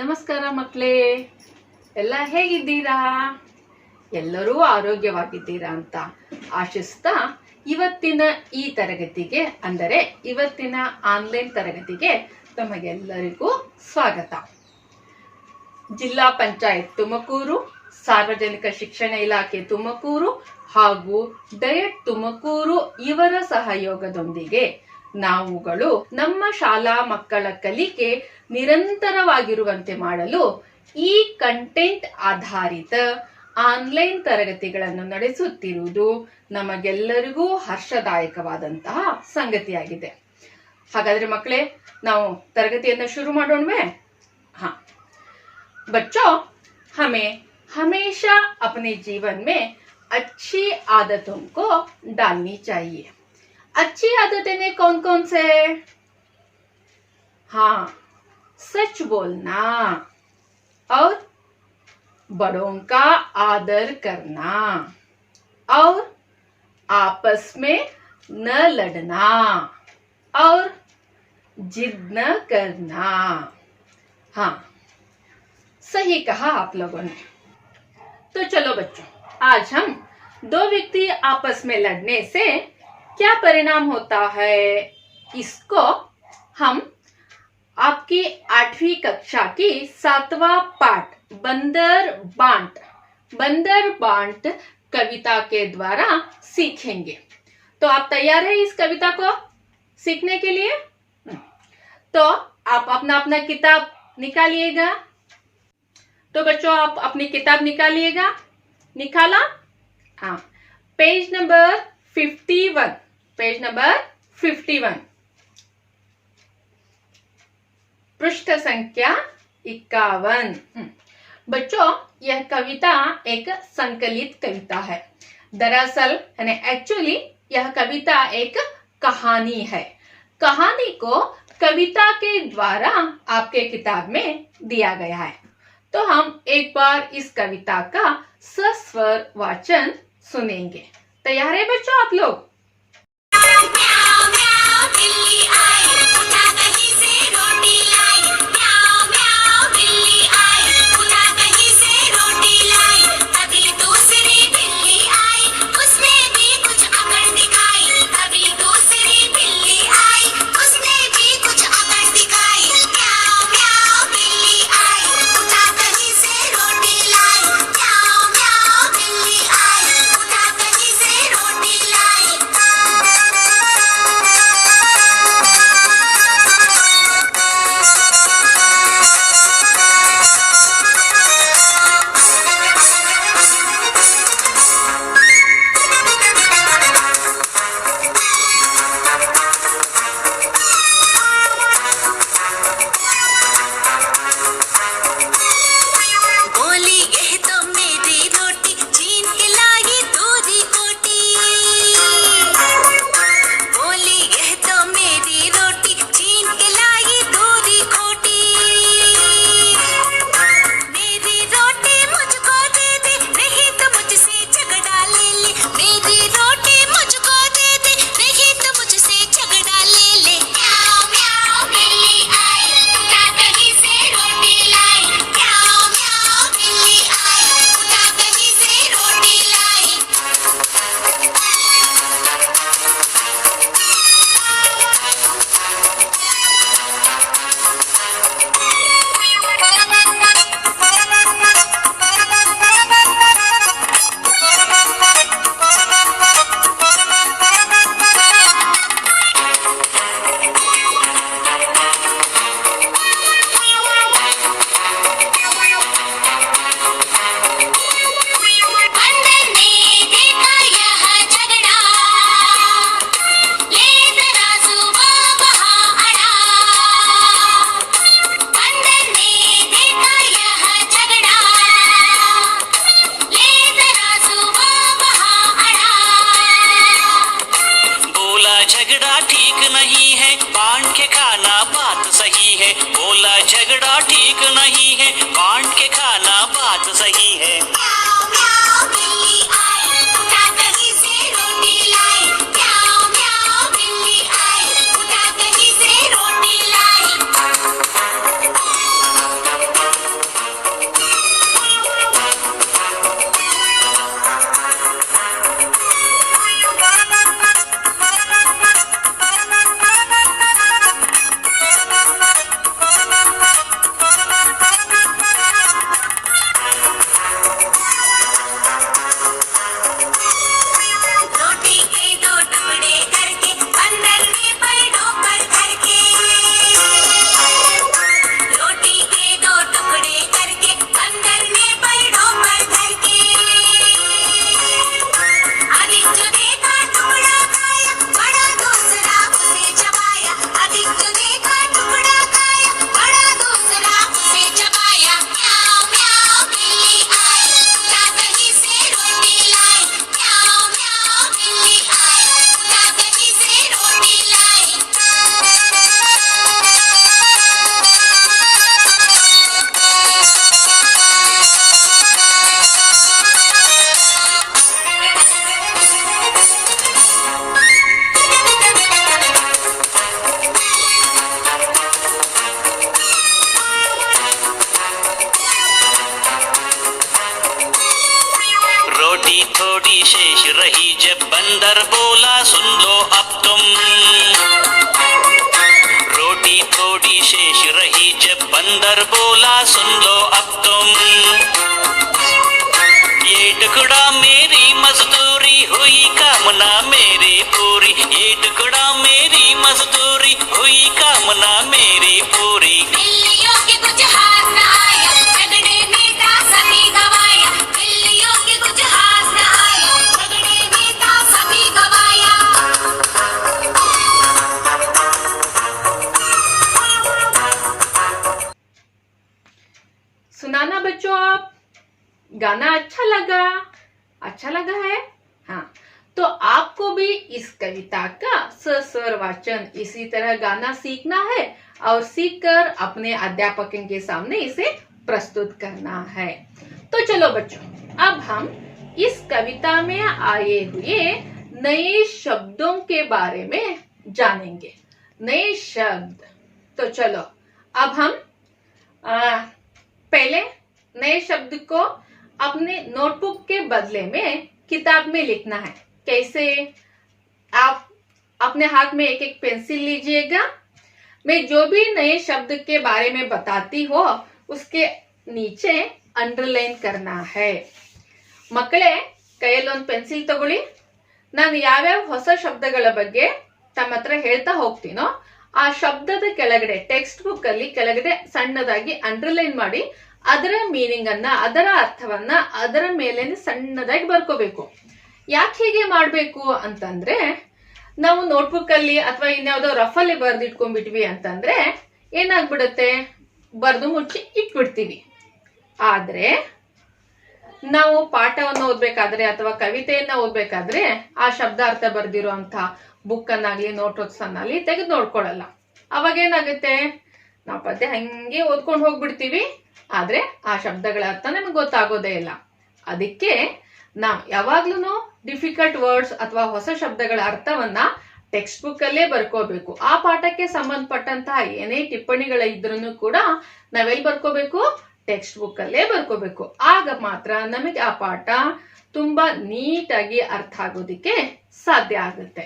ನಮಸ್ಕಾರ ಮಕ್ಕಳೇ, ಎಲ್ಲ ಹೇಗಿದ್ದೀರಾ? ಎಲ್ಲರೂ ಆರೋಗ್ಯವಾಗಿದ್ದೀರಾ ಅಂತ ಆಶಿಸ್ತಾ ಇವತ್ತಿನ ಈ ತರಗತಿಗೆ ಅಂದರೆ ಇವತ್ತಿನ ಆನ್ಲೈನ್ ತರಗತಿಗೆ ತಮಗೆಲ್ಲರಿಗೂ ಸ್ವಾಗತ. ಜಿಲ್ಲಾ ಪಂಚಾಯತ್ ತುಮಕೂರು, ಸಾರ್ವಜನಿಕ ಶಿಕ್ಷಣ ಇಲಾಖೆ ತುಮಕೂರು ಹಾಗೂ ಡಯಟ್ ತುಮಕೂರು ಇವರ ಸಹಯೋಗದೊಂದಿಗೆ ನಾವುಗಳು ನಮ್ಮ ಶಾಲಾ ಮಕ್ಕಳ ಕಲಿಕೆ ನಿರಂತರವಾಗಿರುವಂತೆ ಮಾಡಲು ಈ ಕಂಟೆಂಟ್ ಆಧಾರಿತ ಆನ್ಲೈನ್ ತರಗತಿಗಳನ್ನು ನಡೆಸುತ್ತಿರುವುದು ನಮಗೆಲ್ಲರಿಗೂ ಹರ್ಷದಾಯಕವಾದಂತಹ ಸಂಗತಿಯಾಗಿದೆ. ಹಾಗಾದ್ರೆ ಮಕ್ಕಳೇ, ನಾವು ತರಗತಿಯನ್ನು ಶುರು ಮಾಡೋಣವೇ? हाँ बच्चों, हमें हमेशा अपने जीवन में अच्छी आदतों को डालनी चाहिए. अच्छी आदतें कौन कौन से? हाँ, सच बोलना और बड़ों का आदर करना और आपस में न लड़ना और जिद न करना. हाँ, सही कहा आप लोगों ने. तो चलो बच्चों, आज हम दो व्यक्ति आपस में लड़ने से क्या परिणाम होता है, इसको हम आपकी 8वीं कक्षा की 7वां पाठ बंदर बांट कविता के द्वारा सीखेंगे. तो आप तैयार हैं इस कविता को सीखने के लिए? तो आप अपना अपना किताब निकालिएगा. तो बच्चों, आप अपनी किताब निकालिएगा. निकाला? हाँ, पेज नंबर 51. पृष्ठ संख्या 51. बच्चों, यह कविता एक संकलित कविता है. दरअसल एक्चुअली यह कविता एक कहानी है. कहानी को कविता के द्वारा आपके किताब में दिया गया है. तो हम एक बार इस कविता का सस्वर वाचन सुनेंगे. तैयार है बच्चों आप लोग? बंदर बोला सुन लो अब तुम, ये टुकड़ा मेरी मजदूरी हुई कामना मेरी पूरी, ये टुकड़ा मेरी मजदूरी हुई कामना मेरी पूरी। बिल्लियों के कुछ हाथ न आया, झगड़े में था सभी गवाया, बिल्लियों के कुछ हाथ न आया, झगड़े में था सभी गवाया। सुनाना बच्चों आप, गाना अच्छा लगा है? हाँ, तो आपको भी इस कविता का स्वर वाचन इसी तरह गाना सीखना है और सीखकर अपने अध्यापकों के सामने इसे प्रस्तुत करना है। तो चलो बच्चों, अब हम इस कविता में आए हुए नए शब्दों के बारे में जानेंगे। नए शब्द, तो चलो अब हम पहले नए शब्द को अपने नोटबुक के बदले में किताब में लिखना है। कैसे? आप अपने हाथ में एक एक पेंसिल लीजिएगा। मैं जो भी नए शब्द के बारे में बताती हो उसके नीचे अंडरलाइन करना है। ಮಕ್ಕಳೇ, ಕೈಯಲ್ಲಿ ಒಂದು ಪೆನ್ಸಿಲ್ ತಗೊಳ್ಳಿ. ನಾನು ಯಾವ್ಯಾವ ಹೊಸ ಶಬ್ದಗಳ ಬಗ್ಗೆ ತಮ್ಮ ಹತ್ರ ಹೇಳ್ತಾ ಹೋಗ್ತೀನೋ ಆ ಶಬ್ದದ ಕೆಳಗಡೆ ಟೆಕ್ಸ್ಟ್ ಬುಕ್ ಅಲ್ಲಿ ಕೆಳಗಡೆ ಸಣ್ಣದಾಗಿ ಅಂಡರ್ಲೈನ್ ಮಾಡಿ ಅದರ ಮೀನಿಂಗ್ ಅನ್ನ, ಅದರ ಅರ್ಥವನ್ನ ಅದರ ಮೇಲೆ ಸಣ್ಣದಾಗಿ ಬರ್ಕೋಬೇಕು. ಯಾಕೆ ಹೀಗೆ ಮಾಡ್ಬೇಕು ಅಂತಂದ್ರೆ, ನಾವು ನೋಟ್ಬುಕ್ ಅಲ್ಲಿ ಅಥವಾ ಇನ್ಯಾವುದೋ ರಫಲ್ಲಿ ಬರ್ದಿಟ್ಕೊಂಡ್ಬಿಟ್ವಿ ಅಂತಂದ್ರೆ ಏನಾಗ್ಬಿಡುತ್ತೆ, ಬರ್ದು ಮುಚ್ಚಿ ಇಟ್ಬಿಡ್ತೀವಿ. ಆದ್ರೆ ನಾವು ಪಾಠವನ್ನು ಓದ್ಬೇಕಾದ್ರೆ ಅಥವಾ ಕವಿತೆಯನ್ನ ಓದ್ಬೇಕಾದ್ರೆ ಆ ಶಬ್ದಾರ್ಥ ಬರ್ದಿರುವಂತ ಬುಕ್ ಅನ್ನಾಗ್ಲಿ ನೋಟ್ಸ್ ಅನ್ನಾಗ್ಲಿ ತೆಗೆದು ನೋಡ್ಕೊಳಲ್ಲ. ಅವಾಗ ಏನಾಗುತ್ತೆ, ನಾವು ಪದ್ಯ ಹಂಗೆ ಓದ್ಕೊಂಡು ಹೋಗ್ಬಿಡ್ತೀವಿ, ಆದ್ರೆ ಆ ಶಬ್ದಗಳ ಅರ್ಥ ನಮಗೆ ಗೊತ್ತಾಗೋದೇ ಇಲ್ಲ. ಅದಕ್ಕೆ ನಾವು ಯಾವಾಗ್ಲೂ ಡಿಫಿಕಲ್ಟ್ ವರ್ಡ್ಸ್ ಅಥವಾ ಹೊಸ ಶಬ್ದಗಳ ಅರ್ಥವನ್ನ ಟೆಕ್ಸ್ಟ್ ಬುಕ್ ಅಲ್ಲೇ ಬರ್ಕೋಬೇಕು. ಆ ಪಾಠಕ್ಕೆ ಸಂಬಂಧಪಟ್ಟಂತಹ ಏನೇ ಟಿಪ್ಪಣಿಗಳ ಇದ್ರೂ ಕೂಡ ನಾವೆಲ್ಲಿ ಬರ್ಕೋಬೇಕು, ಟೆಕ್ಸ್ಟ್ ಬುಕ್ ಅಲ್ಲೇ ಬರ್ಕೋಬೇಕು. ಆಗ ಮಾತ್ರ ನಮಗೆ ಆ ಪಾಠ ತುಂಬಾ ನೀಟಾಗಿ ಅರ್ಥ ಆಗೋದಿಕ್ಕೆ ಸಾಧ್ಯ ಆಗುತ್ತೆ.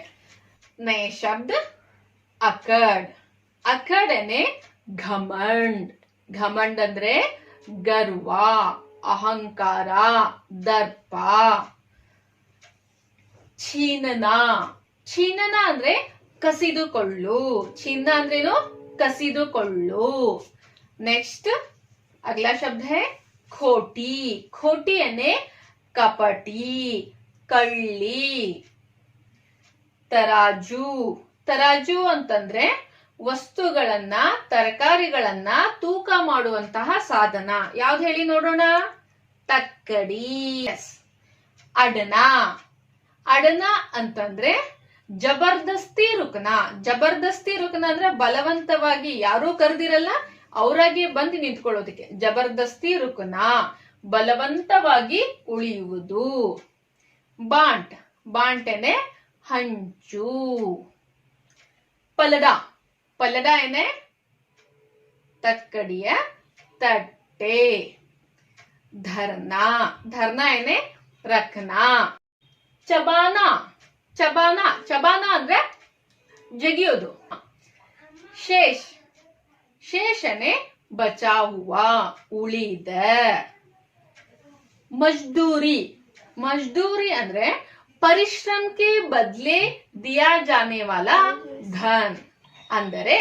ನಯ ಶಬ್ದ ಅಕಡ್. ಅಕಡ್ ಏನೇ ಘಮಂಡ್. ಘಮಂಡ್ ಅಂದ್ರೆ ಗರ್ವ, ಅಹಂಕಾರ, ದರ್ಪ. ಛೀನನ. ಛೀನನ ಅಂದ್ರೆ ಕಸಿದುಕೊಳ್ಳು. ಛೀನ ಅಂದ್ರೇನು? ಕಸಿದುಕೊಳ್ಳು. ನೆಕ್ಸ್ಟ್ अगला शब्द है खोटी. खोटी यानी कपटी, कಳ್ಳಿ. ತರಾಜು. ತರಾಜು ಅಂತಂದ್ರೆ ವಸ್ತುಗಳನ್ನ, ತರಕಾರಿಗಳನ್ನ ತೂಕ ಮಾಡುವಂತಹ ಸಾಧನ. ಯಾವ್ದು ಹೇಳಿ ನೋಡೋಣ? ತಕ್ಕಡಿ. ಅಡನ. ಅಡನ ಅಂತಂದ್ರೆ ಜಬರ್ದಸ್ತಿ ರುಕನ. ಜಬರ್ದಸ್ತಿ ರುಕನ ಅಂದ್ರೆ ಬಲವಂತವಾಗಿ, ಯಾರೂ ಕರೆದಿರಲ್ಲ ಅವರಾಗೆ ಬಂದು ನಿಂತ್ಕೊಳ್ಳೋದಕ್ಕೆ ಜಬರ್ದಸ್ತಿ ರುಕನ, ಬಲವಂತವಾಗಿ ಉಳಿಯುವುದು. ಬಾಂಟ್. ಬಾಂಟೆನೆ ಹಂಚು. ಪಲಡ. ಪಲಡ ಏನೆ ತಕ್ಕಡಿಯ ತಟ್ಟೆ. ಧರ್ನ. ಧರ್ನ ಏನೆ ರಖನ. ಚಬಾನ. ಚಬಾನ. ಚಬಾನ ಅಂದ್ರೆ ಜಗಿಯೋದು. ಶೇಷ್. ಶೇಷನೆ बचा हुआ, ಉಳಿದ. मजदूरी. मजदूरी ಅಂದ್ರೆ ಪರಿಶ್ರಮ के बदले दिया जाने वाला धन. ಅಂದರೆ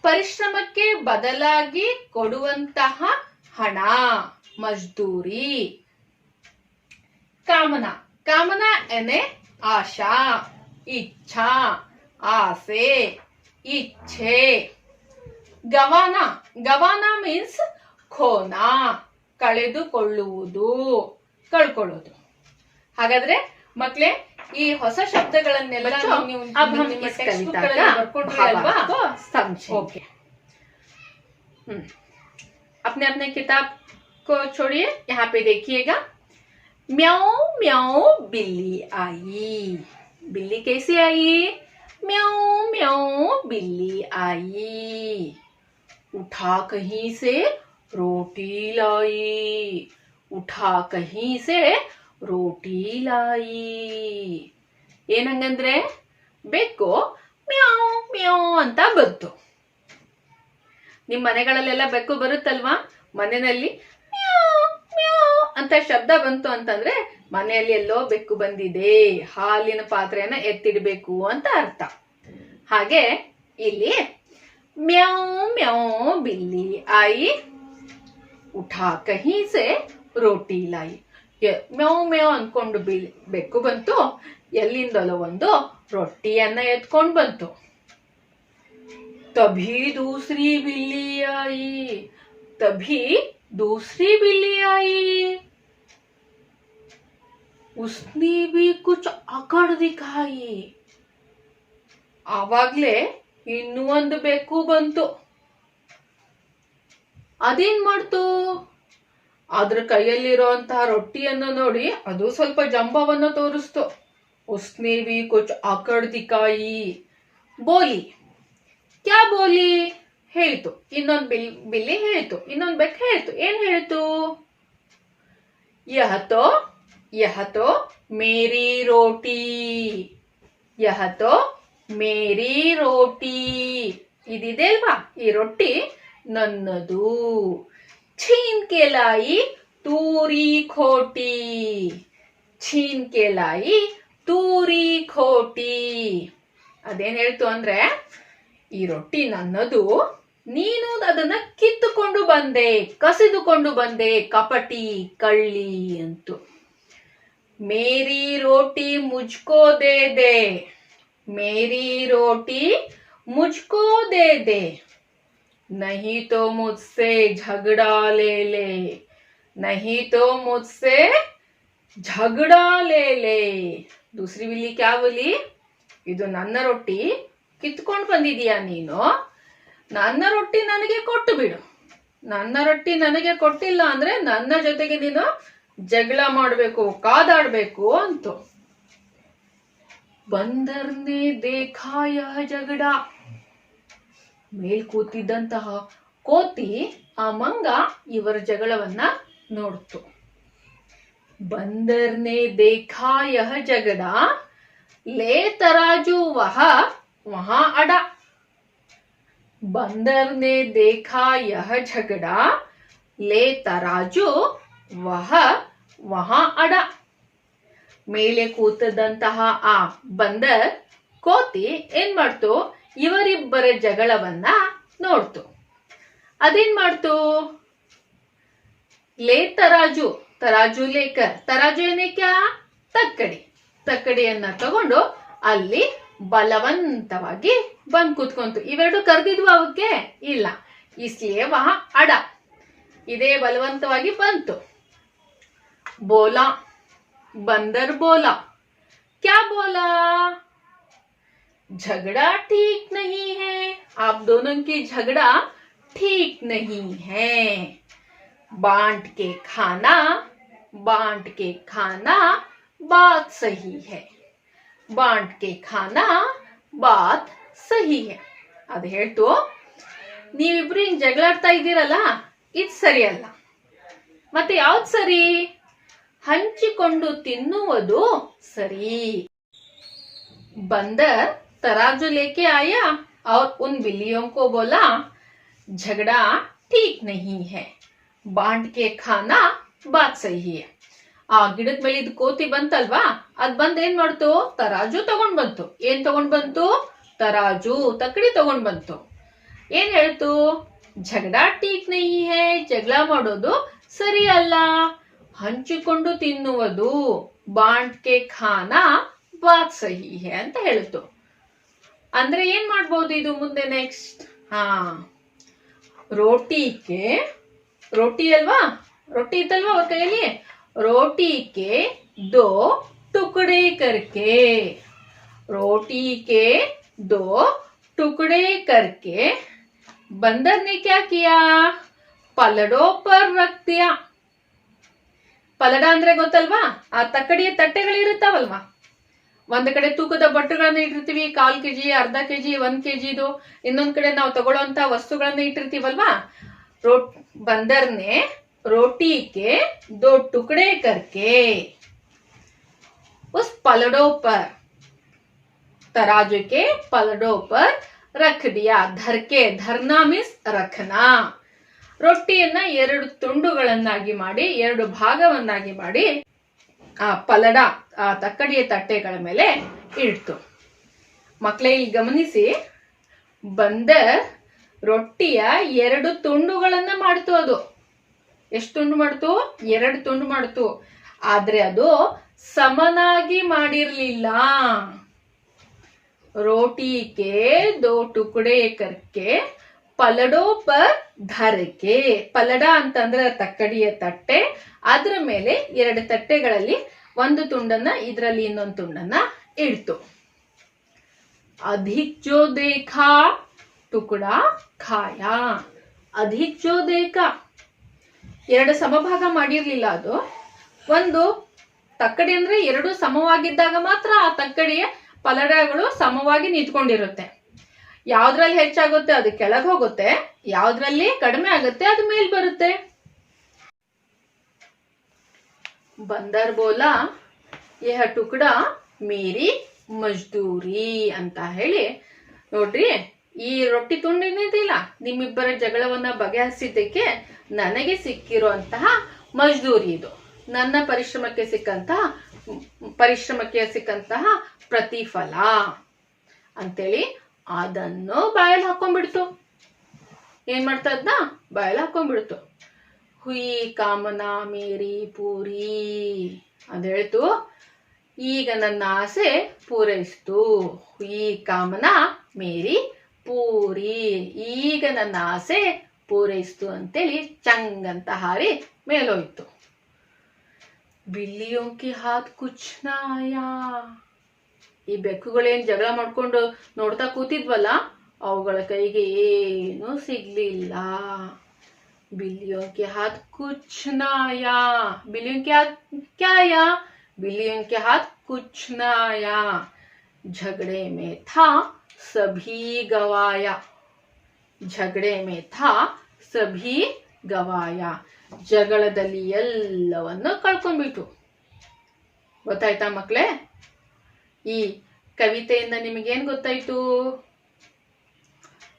ಪರಿಶ್ರಮಕ್ಕೆ ಬದಲಾಗಿ ಕೊಡುವಂತಹ ಹಣ, ಮಜ್ದೂರಿ. ಕಾಮನಾ. ಕಾಮನಾ ಎನೆ ಆಶಾ, ಇಚ್ಛಾ, ಆಸೆ, ಇಚ್ಛೆ. ಗವಾನ. ಗವಾನ ಮೀನ್ಸ್ ಖೋನ, ಕಳೆದುಕೊಳ್ಳುವುದು, ಕಳ್ಕೊಳ್ಳೋದು. ಹಾಗಾದ್ರೆ ಮಕ್ಕಳೇ, ಈ ಹೊಸ ಶಬ್ದಗಳನ್ನೆಲ್ಲ ನೀವು ಬರ್ಕೊಂಡ್ರಿ ಅಲ್ವಾ? ओके, अपने अपने किताब को छोड़िए, यहाँ पे देखिएगा. म्याऊ म्याऊ बिल्ली आई. बिल्ली कैसी आई? म्याऊ म्याऊ बिल्ली आई. उठा कहीं से रोटी लाई. उठा कहीं से रोटी लाई. ಏನಂಗಂದ್ರೆ ಬೆಕ್ಕು ಮ್ಯಾವ್ ಮ್ಯಾವ್ ಅಂತ ಬಂತು. ನಿಮ್ ಮನೆಗಳಲ್ಲೆಲ್ಲ ಬೆಕ್ಕು ಬರುತ್ತಲ್ವಾ? ಮನೆಯಲ್ಲಿ ಮ್ಯಾವ್ ಮ್ಯಾವ್ ಅಂತ ಶಬ್ದ ಬಂತು ಅಂತಂದ್ರೆ ಮನೆಯಲ್ಲಿ ಎಲ್ಲೋ ಬೆಕ್ಕು ಬಂದಿದೆ, ಹಾಲಿನ ಪಾತ್ರೆಯನ್ನ ಎತ್ತಿಡ್ಬೇಕು ಅಂತ ಅರ್ಥ. ಹಾಗೆ ಇಲ್ಲಿ ಮ್ಯಾವ್ ಮ್ಯಾವ್ ಬಿಲ್ಲಿ ಆಯಿ ಉಠಾ ಕಹಿ ಸೆ ರೋಟಿ ಲಾಯಿ. ಮ್ಯಾವ್ ಮ್ಯಾವ್ ಅನ್ಕೊಂಡು ಬೆಕ್ಕು ಬಂತು, ಎಲ್ಲಿಂದಲೋ ಒಂದು ರೊಟ್ಟಿಯನ್ನ ಎತ್ಕೊಂಡು ಬಂತು. तभी दूसरी बिल्ली आई, तभी दूसरी बिल्ली आई, उसने भी कुछ अकड़ दिखाई. ಆವಾಗ್ಲೇ ಇನ್ನೂ ಒಂದು ಬೆಕ್ಕು ಬಂತು. ಅದೇನ್ ಮಾಡ್ತು? ಅದ್ರ ಕೈಯಲ್ಲಿರುವಂತಹ ರೊಟ್ಟಿಯನ್ನು ನೋಡಿ ಅದು ಸ್ವಲ್ಪ ಜಂಬವನ್ನು ತೋರಿಸ್ತು. ಉಸ್ನೆ भी कुछ अकड़ दिखाई, ಬೋಲಿ. ಕ್ಯಾ ಬೋಲಿ ಹೇಳ್ತು. ಇನ್ನೊಂದು ಬಿಲ್ಲಿ ಹೇಳ್ತು, ಇನ್ನೊಂದು ಬೆಕ್ಕು ಹೇಳ್ತು. ಏನ್ ಹೇಳ್ತು? ಯಹ ತೋ ಮೇರಿ ರೋಟಿ, ಯಹ ತೋ ಮೇರಿ ರೋಟಿ. ಇದಿದೆ ಅಲ್ವಾ, ಈ ರೊಟ್ಟಿ ನನ್ನದು. ಛೀನ್ ಕೆ ಲಾಯಿ ತೂರಿ ಖೋಟಿ, ಛೀನ್ ಕೆ ಲಾಯಿ ತೂರಿ ಖೋಟಿ. ಅದೇನ್ ಹೇಳ್ತು ಅಂದ್ರೆ, ಈ ರೊಟ್ಟಿ ನನ್ನದು, ನೀನು ಅದನ್ನ ಕಿತ್ತುಕೊಂಡು ಬಂದೆ, ಕಸಿದುಕೊಂಡು ಬಂದೆ, ಕಪಟಿ ಕಳ್ಳಿ ಅಂತು. ಮೇರಿ ರೋಟಿ ಮುಜ್ಕೋ ದೇ ದೇ, ಮೇರಿ ರೋಟಿ ಮುಜ್ಕೋ ದೇ ದೇ, नहीं तो मुझसे झगड़ा ले ले, नहीं तो मुझसे झगड़ा ले ले. दूसरी बिल्ली क्या बोली? ಇದು ನನ್ನ ರೊಟ್ಟಿ, ಕಿತ್ಕೊಂಡು ಬಂದಿದೀಯಾ ನೀನು, ನನ್ನ ರೊಟ್ಟಿ ನನಗೆ ಕೊಟ್ಟು ಬಿಡು. ನನ್ನ ರೊಟ್ಟಿ ನನಗೆ ಕೊಟ್ಟಿಲ್ಲ ಅಂದ್ರೆ ನನ್ನ ಜೊತೆಗೆ ನೀನು ಜಗಳ ಮಾಡ್ಬೇಕು, ಕಾದಾಡ್ಬೇಕು ಅಂತು. ಬಂದರ್ನೆ ದೇಖಾ ಯಹ ಜಗಡ. ಮೇಲ್ ಕೂತಿದ್ದಂತಹ ಕೋತಿ, ಆ ಮಂಗ ಇವರ ಜಗಳವನ್ನ ನೋಡ್ತು. ಬಂದರ್ನೆ ದೇಖಾ ಯಹ ಜಗಡ, ले तराजू वहां अड़ा. बंदर ने देखा यह झगड़ा, ले तराजू वहां अड़ा. ಮೇಲೆ ಕೂತದಂತಹ ಆ ಬಂದರ್ ಕೋತಿ ಏನ್ ಮಾಡ್ತು? ಇವರಿಬ್ಬರ ಜಗಳವನ್ನ ನೋಡ್ತು. ಅದೇನ್ ಮಾಡ್ತು? ಲೇ ತರಾಜು, ತರಾಜು ಲೇಕರ್, ತರಾಜು ಏನೇ ಕ್ಯಾ? ತಕ್ಕಡಿ. ತಕ್ಕಡಿಯನ್ನ ತಗೊಂಡು ಅಲ್ಲಿ ಬಲವಂತವಾಗಿ ಬಂದ್ ಕೂತ್ಕೊಂತು. ಇವೆರಡು ಕರೆದಿದ್ವು ಅವಕ್ಕೆ? ಇಲ್ಲ. ಇಸ್ಲಿಯೇ ವಹ ಅಡ, ಇದೇ ಬಲವಂತವಾಗಿ ಬಂತು. ಬೋಲಾ, ಬಂದರ್ ಬೋಲಾ. ಕ್ಯಾ ಬೋಲಾ? झगड़ा ठीक नहीं है, आप दोनों की झगड़ा ठीक नहीं है. बांट के खाना, बांट के खाना बात सही है, बांट के खाना बात सही है. ಅದು ಹೇಳ್ತು, ನೀವಿಬ್ರು ಹಿಂಗ್ ಜಗಳಾಡ್ತಾ ಇದ್ದೀರಲ್ಲ, ಇದು ಸರಿ ಅಲ್ಲ. ಮತ್ತೆ ಯಾವ್ದು ಸರಿ? ಹಂಚಿಕೊಂಡು ತಿನ್ನುವುದು ಸರಿ. बंदर तराजू लेके आया और उन बिल्लियों को बोला, झगड़ा ठीक नहीं है, बांट के खाना बात सही है. ಆ ಗಿಡದ ಮೇಲಿದ್ ಕೋತಿ ಬಂತಲ್ವಾ, ಅದ್ ಬಂದ್ ಏನ್ ಮಾಡ್ತು? ತರಾಜು ತಗೊಂಡ್ ಬಂತು. ಏನ್ ತಗೊಂಡ್ ಬಂತು? ತರಾಜು, ತಕ್ಕಡಿ ತಗೊಂಡ್ ಬಂತು. ಏನ್ ಹೇಳ್ತು? झगड़ा ठीक नहीं है, ಜಗಳ ಮಾಡೋದು ಸರಿ ಅಲ್ಲ, ಹಂಚಿಕೊಂಡು ತಿನ್ನುವುದು, ಬಾಂಟ್ ಕೆ ಖಾನಾ ಬಾತ್ ಸಹಿ ಹೇ ಅಂತ ಹೇಳ್ತು. ಅಂದ್ರೆ ಏನ್ ಮಾಡ್ಬೋದು ಇದು ಮುಂದೆ ನೆಕ್ಸ್ಟ್? ರೋಟಿಗೆ, ರೋಟಿ ಅಲ್ವಾ, ರೊಟ್ಟಿ ಇತ್ತಲ್ವಾ ಅವ್ರ ಕೈಯಲ್ಲಿ, रोटी के दो टुकड़े करके, रोटी के दो टुकड़े करके बंदर ने क्या किया? पलड़ों पर रख दिया. ಪಲಡ ಅಂದ್ರೆ ಗೊತ್ತಲ್ವಾ? ಆ ತಕ್ಕಡಿಯ ತಟ್ಟೆಗಳಿರುತ್ತಾವಲ್ವಾ, ಒಂದ್ ಕಡೆ ತೂಕದ ಬಟ್ಟುಗಳನ್ನ ಇಟ್ಟಿರ್ತೀವಿ, 1/4 kg, ಅರ್ಧ kg, 1 kg ಇದು. ಇನ್ನೊಂದ್ ಕಡೆ ನಾವು ತಗೊಳ್ಳೋಂತ ವಸ್ತುಗಳನ್ನ ಇಟ್ಟಿರ್ತೀವಲ್ವಾ. ಬಂದರ್ನೆ रोटी के 2 टुकड़े करके उस पलड़ों पर, तराजू के पलड़ों पर ರಖ್ ದಿಯಾ. ಧರ್ಕೆ, ಧರ್ನಾ ಮೀನ್ಸ್ ರಖನಾ. ರೊಟ್ಟಿಯನ್ನ 2 ತುಂಡುಗಳನ್ನಾಗಿ ಮಾಡಿ 2 ಭಾಗವನ್ನಾಗಿ ಮಾಡಿ ಆ ಪಲಡ, ಆ ತಕ್ಕಡಿಯ ತಟ್ಟೆಗಳ ಮೇಲೆ ಇಡ್ತು. ಮಕ್ಕಳೇ ಇಲ್ಲಿ ಗಮನಿಸಿ, ಬಂದರ್ ರೊಟ್ಟಿಯ 2 ತುಂಡುಗಳನ್ನ ಮಾಡ್ತು. ಅದು ಎಷ್ಟು ತುಂಡು ಮಾಡ್ತು? 2 ತುಂಡು ಮಾಡ್ತು. ಆದ್ರೆ ಅದು ಸಮನಾಗಿ ಮಾಡಿರ್ಲಿಲ್ಲ. ರೋಟಿ ಕೆ 2 ಟುಕಡೆ ಕರ್ಕೆ ಪಲಡೋ ಪರ್ ಧರಕೆ. ಪಲಡ ಅಂತಂದ್ರೆ ತಕ್ಕಡಿಯ ತಟ್ಟೆ, ಅದ್ರ ಮೇಲೆ 2 ತಟ್ಟೆಗಳಲ್ಲಿ 1 ತುಂಡನ್ನ, ಇದರಲ್ಲಿ ಇನ್ನೊಂದು ತುಂಡನ್ನ ಇಡ್ತು. ಅಧಿಕ್ ಜೋ ದೇಖಾ ಟುಕಡ ಖಾಯಾ. ಅಧಿಕ್ ಜೋ ದೇಖಾ, 2 ಸಮಭಾಗ ಮಾಡಿರ್ಲಿಲ್ಲ. ಅದು ಒಂದು ತಕ್ಕಡಿ ಅಂದ್ರೆ 2 ಸಮವಾಗಿದ್ದಾಗ ಮಾತ್ರ ಆ ತಕ್ಕಡಿಯ ಪಲಡಗಳು ಸಮವಾಗಿ ನಿಂತ್ಕೊಂಡಿರುತ್ತೆ. ಯಾವ್ದ್ರಲ್ಲಿ ಹೆಚ್ಚಾಗುತ್ತೆ ಅದು ಕೆಳಗೆ ಹೋಗುತ್ತೆ, ಯಾವ್ದ್ರಲ್ಲಿ ಕಡಿಮೆ ಆಗುತ್ತೆ ಅದು ಮೇಲ್ ಬರುತ್ತೆ. ಬಂದರ್ ಬೋಲಾ ಯಹ ಟುಕಡ ಮೇರಿ ಮಜ್ದೂರಿ ಅಂತ ಹೇಳಿ. ನೋಡ್ರಿ, ಈ ರೊಟ್ಟಿ ತುಂಡಿನಿದಿಲ್ಲ, ನಿಮ್ಮಿಬ್ಬರ ಜಗಳವನ್ನ ಬಗೆಹರಿಸಿದ್ದಕ್ಕೆ ನನಗೆ ಸಿಕ್ಕಿರುವಂತಹ ಮಜ್ದೂರಿ ಇದು. ನನ್ನ ಪರಿಶ್ರಮಕ್ಕೆ ಸಿಕ್ಕಂತಹ ಪ್ರತಿಫಲ ಅಂತೇಳಿ ಅದನ್ನು ಬಾಯಲ್ಲಿ ಹಾಕೊಂಡ್ಬಿಡ್ತು. ಏನ್ ಮಾಡ್ತಾ ಇದ್ನ? ಬಾಯಲ್ಲಿ ಹಾಕೊಂಡ್ಬಿಡ್ತು. ಹುಯಿ ಕಾಮನಾ ಮೇರಿ ಪೂರಿ ಅಂತ ಹೇಳ್ತು. ಈಗ ನನ್ನ ಆಸೆ ಪೂರೈಸ್ತು. ಹುಯಿ ಕಾಮನಾ ಮೇರಿ ಪೂರಿ, ಈಗ ನನ್ನ ಆಸೆ ಪೂರೈಸ್ತು ಅಂತೇಳಿ ಚಂಗ್ ಅಂತ ಹಾರಿ ಮೇಲೋಯ್ತು. ಬಿಲ್ಲಿಯೋ ಕಿ ಹಾತ್ ಕುಚ್ ನಾ ಆಯಾ. ಈ ಬೆಕ್ಕುಗಳೇನ್ ಜಗಳ ಮಾಡ್ಕೊಂಡು ನೋಡ್ತಾ ಕೂತಿದ್ವಲ್ಲ, ಅವುಗಳ ಕೈಗೆ ಏನೂ ಸಿಗ್ಲಿಲ್ಲ. बिल्लियों के हाथ कुछ ना आया. बिल्लियों के हाथ क्या आया? बिल्लियों के हाथ कुछ ना आया. झगड़े में था सभी गवाया. झगड़े में था सभी गवाया. ಜಗಳದಲ್ಲಿ ಎಲ್ಲವನ್ನು ಕಳ್ಕೊಂಡ್ಬಿಟ್ಟು. ಗೊತ್ತಾಯ್ತಾ ಮಕ್ಕಳೇ? ಈ ಕವಿತೆಯಿಂದ ನಿಮಗೇನ್ ಗೊತ್ತಾಯ್ತು?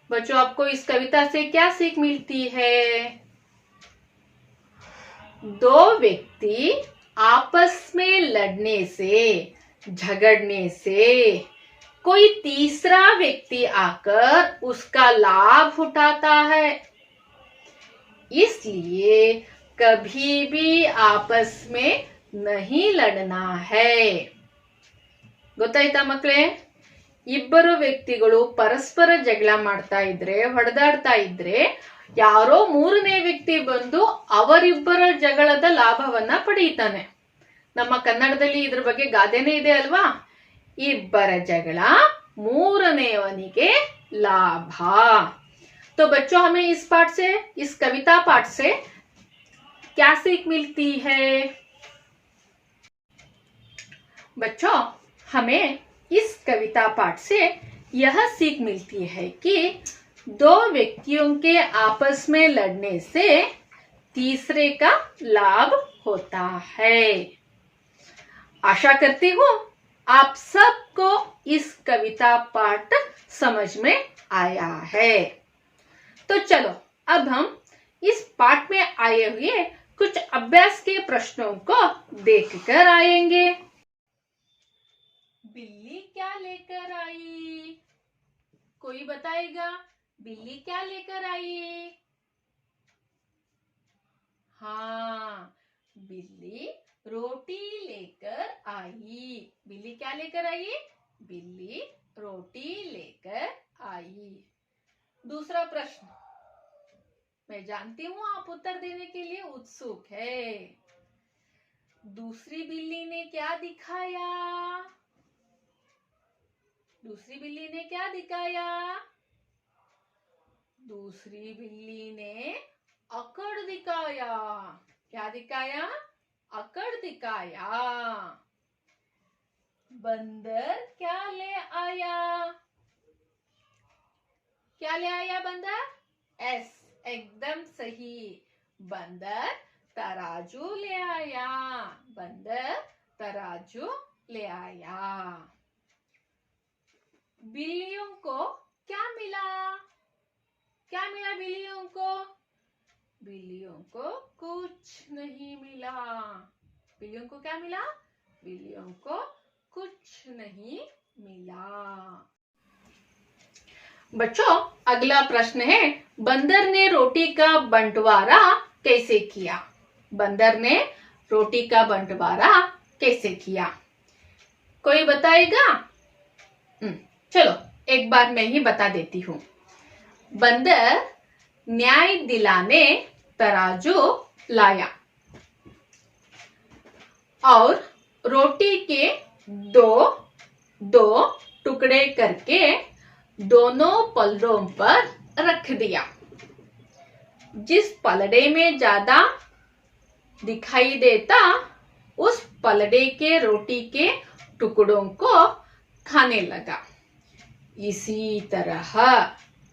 बच्चों, आपको इस कविता से क्या सीख मिलती है? 2 व्यक्ति आपस में लड़ने से, झगड़ने से कोई तीसरा व्यक्ति आकर उसका लाभ उठाता है. इसलिए कभी भी आपस में नहीं लड़ना है. ಗೊತ್ತಾಯ್ತಾ ಮಕ್ಕಳೇ? ಇಬ್ಬರು ವ್ಯಕ್ತಿಗಳು ಪರಸ್ಪರ ಜಗಳ ಮಾಡ್ತಾ ಇದ್ರೆ, ಹೊಡೆದಾಡ್ತಾ ಇದ್ರೆ, ಯಾರೋ 3ನೇ ವ್ಯಕ್ತಿ ಬಂದು ಅವರಿಬ್ಬರ ಜಗಳದ ಲಾಭವನ್ನ ಪಡೆಯುತ್ತಾನೆ. ನಮ್ಮ ಕನ್ನಡದಲ್ಲಿ ಇದ್ರ ಬಗ್ಗೆ ಗಾದೆನೇ ಇದೆ ಅಲ್ವಾ? ಇಬ್ಬರ ಜಗಳ 3ನೇವನಿಗೆ ಲಾಭ. तो बच्चों, हमें इस कविता पाठ से क्या सीख मिलती है? बच्चों, हमें इस कविता पाठ से यह सीख मिलती है कि 2 व्यक्तियों के आपस में लड़ने से तीसरे का लाभ होता है. आशा करती हूँ आप सबको इस कविता पाठ समझ में आया है. तो चलो अब हम इस पाठ में आए हुए कुछ अभ्यास के प्रश्नों को देखकर आएंगे. बिल्ली क्या लेकर आई? कोई बताएगा? बिल्ली क्या लेकर आई? हाँ, बिल्ली रोटी लेकर आई. बिल्ली क्या लेकर आई? बिल्ली रोटी लेकर आई. दूसरा प्रश्न, मैं जानती हूं आप उत्तर देने के लिए उत्सुक है. दूसरी बिल्ली ने क्या दिखाया? दूसरी बिल्ली ने क्या दिखाया? दूसरी बिल्ली ने अकड़ दिखाया. क्या दिखाया? अकड़ दिखाया. बंदर क्या ले आया? क्या ले आया बंदर? एस, एकदम सही. बंदर तराजू ले आया. बंदर तराजू ले आया. बिल्लियों को क्या मिला? क्या मिला बिल्लियों को? बिल्लियों को कुछ नहीं मिला। बिल्लियों को क्या मिला? बिल्लियों को कुछ नहीं मिला। बच्चों, अगला प्रश्न है, बंदर ने रोटी का बंटवारा कैसे किया? बंदर ने रोटी का बंटवारा कैसे किया? कोई बताएगा? चलो एक बार मैं ही बता देती हूँ। बंदर न्याय दिलाने तराजू लाया और रोटी के दो टुकड़े करके दोनों पलड़ों पर रख दिया। जिस पलड़े में ज्यादा दिखाई देता उस पलड़े के रोटी के टुकड़ों को खाने लगा। इसी तरह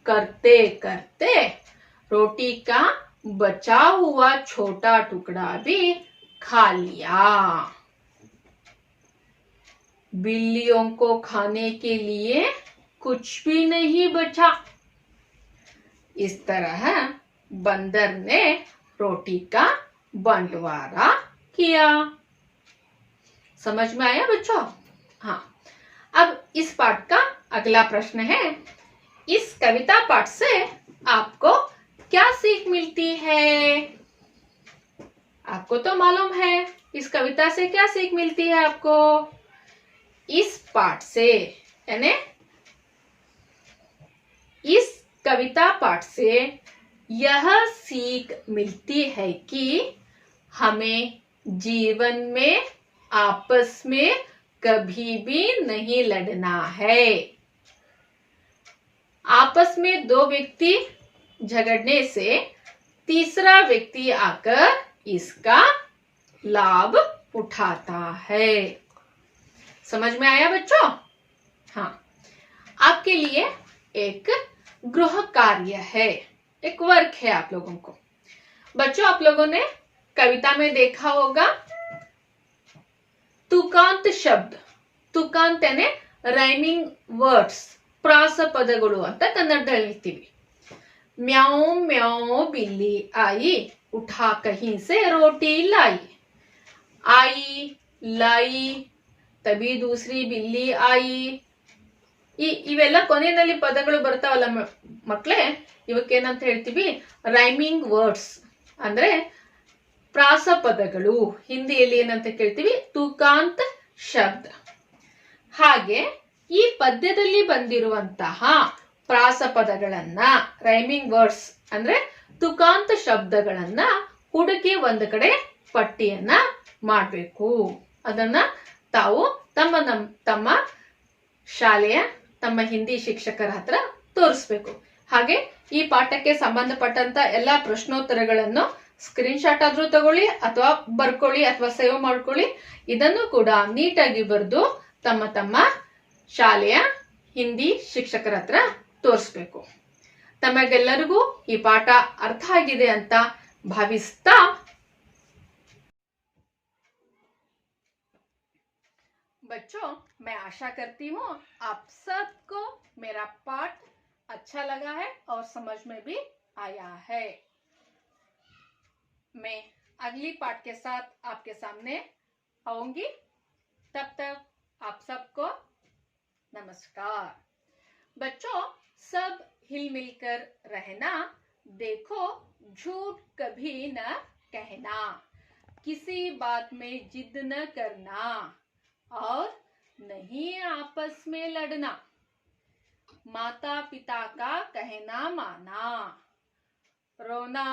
करते करते रोटी का बचा हुआ छोटा टुकड़ा भी खा लिया। बिल्लियों को खाने के लिए कुछ भी नहीं बचा। इस तरह बंदर ने रोटी का बंटवारा किया। समझ में आया बच्चों? हाँ, अब इस पाठ का अगला प्रश्न है, इस कविता पाठ से आपको क्या सीख मिलती है? आपको तो मालूम है इस कविता से क्या सीख मिलती है आपको? इस पाठ से यानी इस कविता पाठ से यह सीख मिलती है कि हमें जीवन में आपस में कभी भी नहीं लड़ना है। आपस में दो व्यक्ति झगड़ने से तीसरा व्यक्ति आकर इसका लाभ उठाता है। समझ में आया बच्चों? हाँ, आपके लिए एक गृह कार्य है, एक वर्क है आप लोगों को। बच्चों, आप लोगों ने कविता में देखा होगा तुकांत शब्द। तुकांत यानी ರೈಮಿಂಗ್ ವರ್ಡ್ಸ್, ಪ್ರಾಸ ಪದಗಳು ಅಂತ ಕನ್ನಡದಲ್ಲಿ ಹೇಳ್ತೀವಿ. म्याओ म्याओ बिल्ली आई उठा कहीं से रोटी लाई. आई लाई तभी दूसरी बिल्ली आई. ಇವೆಲ್ಲ ಕೊನೆಯಲ್ಲಿ ಪದಗಳು ಬರ್ತಾವಲ್ಲ ಮಕ್ಕಳೇ, ಇವಕ್ಕೇನಂತ ಹೇಳ್ತೀವಿ? ರೈಮಿಂಗ್ ವರ್ಡ್ಸ್ ಅಂದ್ರೆ ಪ್ರಾಸ ಪದಗಳು. ಹಿಂದಿಯಲ್ಲಿ ಏನಂತ ಕೇಳ್ತೀವಿ? ತುಕಾಂತ್ ಶಬ್ದ. ಹಾಗೆ ಈ ಪದ್ಯದಲ್ಲಿ ಬಂದಿರುವಂತಹ ಪ್ರಾಸ ಪದಗಳನ್ನ, ರೈಮಿಂಗ್ ವರ್ಡ್ಸ್ ಅಂದ್ರೆ ತುಕಾಂತ ಶಬ್ದಗಳನ್ನ ಹುಡುಕಿ ಒಂದು ಕಡೆ ಪಟ್ಟಿಯನ್ನ ಮಾಡಬೇಕು. ಅದನ್ನ ತಾವು ತಮ್ಮ ಶಾಲೆಯ ತಮ್ಮ ಹಿಂದಿ ಶಿಕ್ಷಕರ ಹತ್ರ ತೋರಿಸ್ಬೇಕು. ಹಾಗೆ ಈ ಪಾಠಕ್ಕೆ ಸಂಬಂಧಪಟ್ಟಂತ ಎಲ್ಲಾ ಪ್ರಶ್ನೋತ್ತರಗಳನ್ನು ಸ್ಕ್ರೀನ್ ಶಾಟ್ ಆದ್ರೂ ತಗೊಳ್ಳಿ ಅಥವಾ ಬರ್ಕೊಳ್ಳಿ ಅಥವಾ ಸೇವ್ ಮಾಡ್ಕೊಳ್ಳಿ. ಇದನ್ನು ಕೂಡ ನೀಟಾಗಿ ಬರೆದು ತಮ್ಮ ಶಾಲೆಯ ಹಿಂದಿ ಶಿಕ್ಷಕರ ಹತ್ರ ತೋರಿಸ್ಬೇಕು. ತಮಗೆಲ್ಲರಿಗೂ ಈ ಪಾಠ ಅರ್ಥ ಆಗಿದೆ ಅಂತ ಭಾವಿಸ್ತಾ बच्चों, मैं आशा करती हूँ आप सबको मेरा पाठ अच्छा लगा है और समझ में भी आया है. मैं अगली पाठ के साथ आपके सामने आऊंगी. तब तक आप सबको नमस्कार. बच्चों, सब हिल मिलकर रहना. देखो, झूठ कभी न कहना. किसी बात में जिद न करना और नहीं आपस में लड़ना. माता पिता का कहना माना. रोना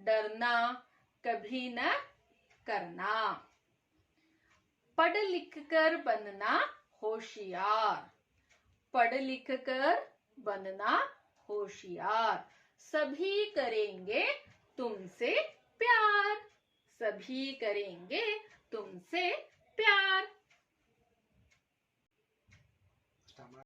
डरना कभी न करना. पढ़ लिख कर बनना होशियार. पढ़ लिख कर बनना होशियार. सभी करेंगे तुमसे प्यार. सभी करेंगे तुमसे प्यार.